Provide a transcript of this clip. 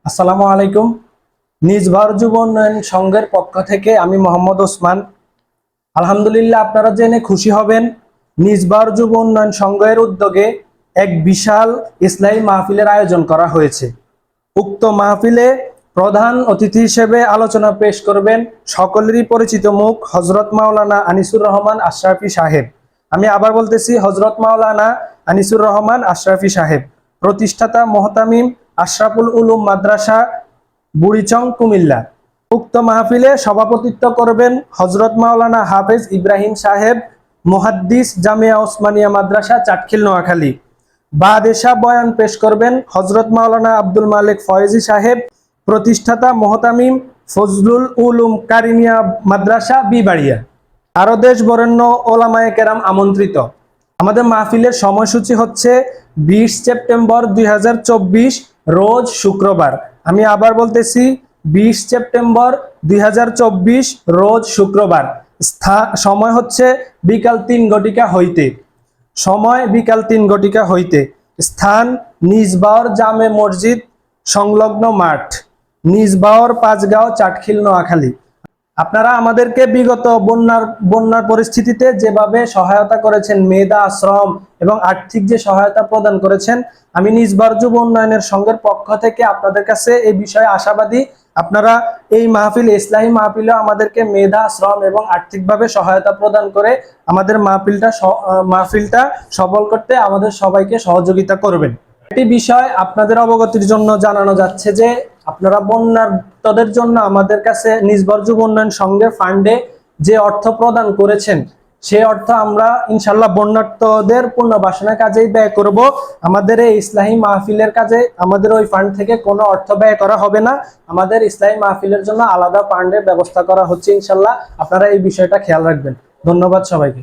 আসসালামু আলাইকুম। নিজ ভার যুব উন্নয়ন সংঘের পক্ষ থেকে আমি মোহাম্মদ ওসমান। আলহামদুলিল্লাহ, আপনারা জেনে খুশি হবেন, নিজ ভার যুব উন্নয়ন সংঘের উদ্যোগে এক বিশাল ইসলামী মাহফিলের আয়োজন করা হয়েছে। উক্ত মাহফিলে প্রধান অতিথি হিসেবে আলোচনা পেশ করবেন সকলেরই পরিচিত মুখ হজরত মাওলানা আনিসুর রহমান আশরাফি সাহেব। আমি আবার বলতেছি, হজরত মাওলানা আনিসুর রহমান আশরাফি সাহেব, প্রতিষ্ঠাতা মোহতামিম আশরাফুল উলুম মাদ্রাসা, বুড়িচং, কুমিল্লা। উক্ত মাহফিলে সভাপতিত্ব করবেন হজরত মাওলানা হাফেজ ইব্রাহিম সাহেব, মুহাদ্দিস, জামিয়া ওসমানিয়া মাদ্রাসা, চাটখিল, নোয়াখালী। বাদেশা বয়ান পেশ করবেন হজরত মাওলানা আব্দুল মালিক ফয়েজি সাহেব, প্রতিষ্ঠাতা মোহতামিম ফজলুল উলুম কারিমিয়া মাদ্রাসা, বিবাড়িয়া। আরো দেশ বরেণ্য ওলামায়ে কেরাম আমন্ত্রিত। আমাদের মাহফিলের সময়সূচি হচ্ছে 20 সেপ্টেম্বর 2024, রোজ শুক্রবার। আমি আবার বলতেছি, 20 সেপ্টেম্বর 2024, রোজ শুক্রবার। সময় হচ্ছে বিকাল 3 ঘটিকা হইতে। স্থান নিজবাওর জামে মসজিদ সংলগ্ন মাঠ, নিজবাওর, পাঁচগাঁও, চাটখিল, নোয়াখালী। আপনারা আমাদেরকে বিগত বন্যার পরিস্থিতিতে যেভাবে সহায়তা করেছেন, মেধা, শ্রম এবং আর্থিক যে সহায়তা প্রদান করেছেন, আমি নিজবার যুব উন্নয়নের সংঘের পক্ষ থেকে আপনাদের কাছে এই বিষয়ে আশাবাদী। আপনারা এই ইসলামী মাহফিলে আমাদেরকে মেধা, শ্রম এবং আর্থিকভাবে সহায়তা প্রদান করে আমাদের মাহফিলটা সফল করতে আমাদের সবাইকে সহযোগিতা করবেন। একটি বিষয় আপনাদের অবগতির জন্য জানানো যাচ্ছে যে আপনারা বন্যার্তদের জন্য আমাদের কাছে নিজবর যুব উন্নয়ন সংঘের ফান্ডে যে অর্থ প্রদান করেছেন, সেই অর্থ আমরা ইনশাল্লাহ বন্যার্তদের পুনর্বাসনের কাজেই ব্যয় করব। আমাদের এই ইসলামী মাহফিলের কাজে আমাদের ওই ফান্ড থেকে কোনো অর্থ ব্যয় করা হবে না। আমাদের ইসলামী মাহফিলের জন্য আলাদা ফান্ডের ব্যবস্থা করা হচ্ছে ইনশাল্লাহ। আপনারা এই বিষয়টা খেয়াল রাখবেন। ধন্যবাদ সবাইকে।